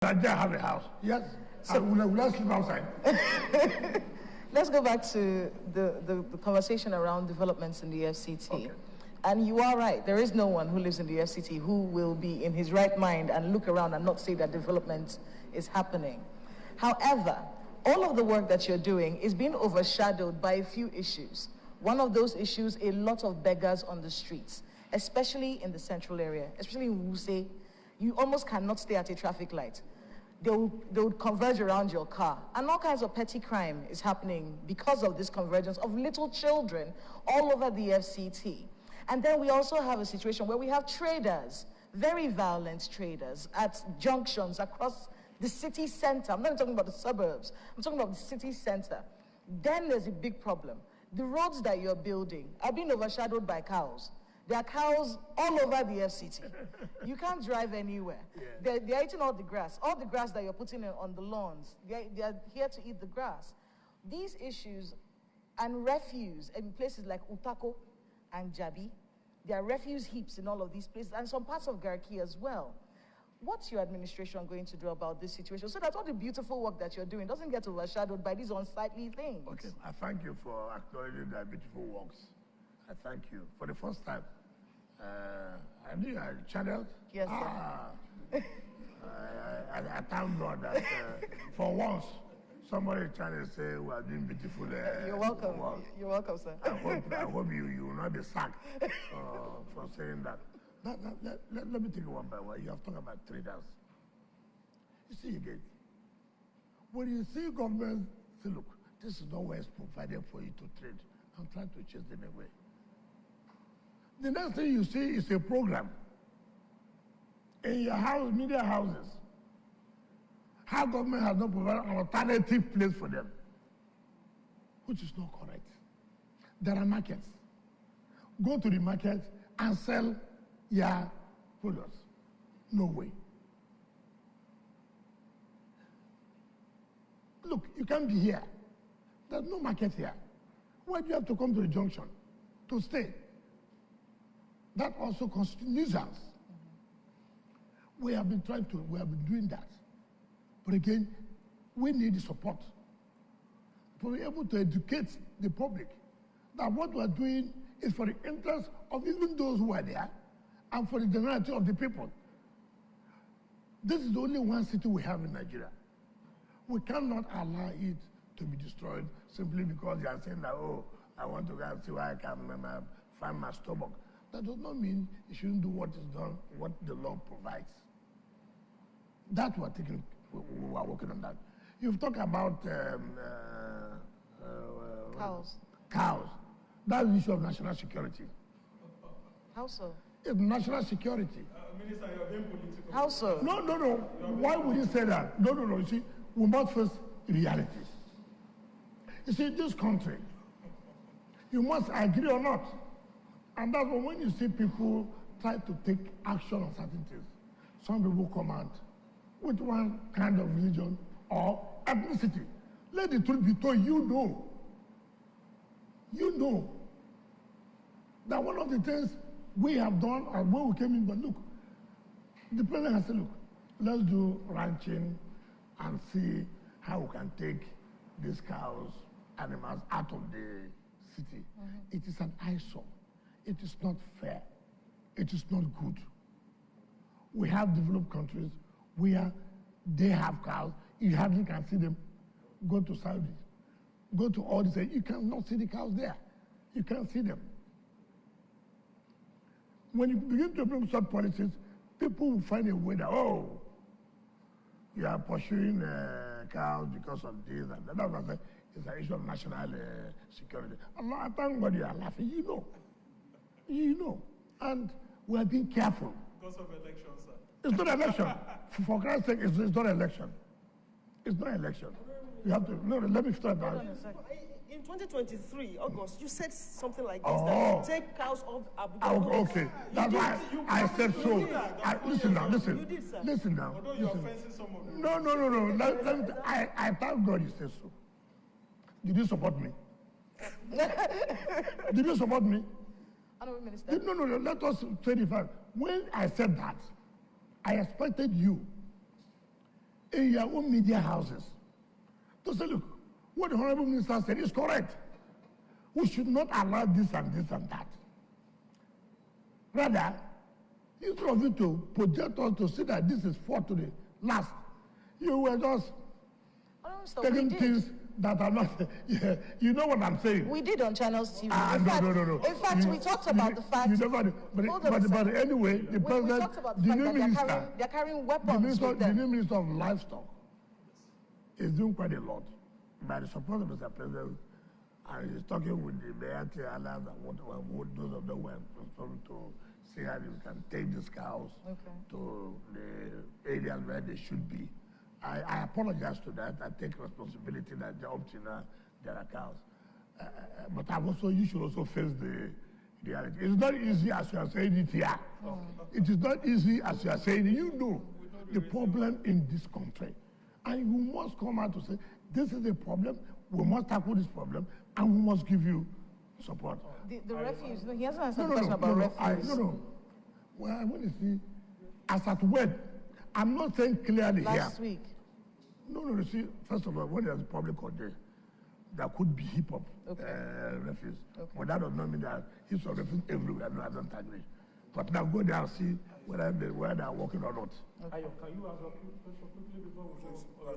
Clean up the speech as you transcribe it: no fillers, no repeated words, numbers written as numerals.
Nigeria have a house. Yes. So will I sleep outside? Let's go back to the conversation around developments in the FCT. Okay. And you are right. There is no one who lives in the FCT who will be in his right mind and look around and not say that development is happening. However, all of the work that you're doing is being overshadowed by a few issues. One of those issues, a lot of beggars on the streets, especially in the central area, especially in Wuse. You almost cannot stay at a traffic light. They would converge around your car. And all kinds of petty crime is happening because of this convergence of little children all over the FCT. And then we also have a situation where we have traders, very violent traders, at junctions across the city center. I'm not talking about the suburbs. I'm talking about the city center. Then there's a big problem. The roads that you're building are being overshadowed by cows. There are cows all over the FCT. You can't drive anywhere. Yeah. They're eating all the grass that you're putting on the lawns. They're here to eat the grass. These issues and refuse in places like Utako and Jabi, there are refuse heaps in all of these places and some parts of Garki as well. What's your administration going to do about this situation so that all the beautiful work that you're doing doesn't get overshadowed by these unsightly things? Okay, I thank you for acknowledging that beautiful works. I thank you. For the first time, I knew I channeled. Yes, sir. I thank God that for once, somebody trying to say we are doing beautiful. You're welcome. You're welcome, sir. I hope you will not be sacked for saying that. Let me take it one by one. You have talked about traders. You see again, when you see government say, look, this is not where it's provided for you to trade, I'm trying to chase them away. The next thing you see is a program in your house, media houses. How government has not provided an alternative place for them, which is not correct. There are markets. Go to the market and sell your products. No way. Look, you can't be here. There's no market here. Why do you have to come to the junction to stay? That also constitutes nuisance. We have been doing that. But again, we need the support to be able to educate the public that what we are doing is for the interest of even those who are there and for the generality of the people. This is the only one city we have in Nigeria. We cannot allow it to be destroyed simply because they are saying that, oh, I want to go and see where I can find my stomach. That does not mean you shouldn't do what is done, what the law provides. That we are working on that. You've talked about cows. Cows. That's the issue of national security. How so? It's national security. Minister, you're being political. How so? No. Why would you say that? No. You see, we must face realities. You see, this country, you must agree or not. And that's when you see people try to take action on certain things. Some people come out with one kind of religion or ethnicity. Let the truth be told, you know that one of the things we have done and when we came in, but look, the president has said, look, let's do ranching and see how we can take these cows, animals out of the city. Mm-hmm. It is an eyesore. It is not fair. It is not good. We have developed countries where they have cows. You hardly can see them. Go to Saudi. Go to all these. You cannot see the cows there. You can't see them. When you begin to bring such policies, people will find a way that, oh, you are pursuing cows because of this and that. That's why it's an issue of national security. I thank God you are laughing. You know. And we are being careful. Because of elections, sir. It's not election. For Christ's sake, it's not election. It's not election. You have to, no, let me start now. In 2023, August, you said something like this, that take cows off Abuja. Okay, that's why I said so. Listen now, listen. You did, sir. Listen now. Although you're offensing some of them. No. I thank God you said so. Did you support me? Did you support me? Honorable Minister. No, let us say the fact. When I said that, I expected you in your own media houses to say, look, what the Honorable Minister said is correct. We should not allow this and this and that. Rather, instead of you to project us to see that this is for today, last, you were just taking things that are not, yeah, you know what I'm saying. We did on Channels TV. No. In fact, we talked about the fact. But anyway, the president, we talked about the fact that they're carrying weapons with them. The new Minister of Livestock is doing quite a lot by the support of Mr. President, and he's talking with the mayor and what those of them were to see how you can take these cows to the areas where they should be. I apologize to that. I take responsibility that up to now there are cows. But you should also face the reality. It's not easy as you are saying it here. It is not easy as you are saying it. You know the problem in this country. And you must come out to say, this is a problem, we must tackle this problem, and we must give you support. The refuse, he hasn't answered the question about refuse. Well, I want to see, as at when, I'm not saying clearly here. Last week. No, you see, first of all, when there's a public holiday, there could be hip-hop refuse. But that does not mean that heaps of refuse everywhere. No, I don't agree. But now go there and see whether they are working or not. Can you answer quickly before we go?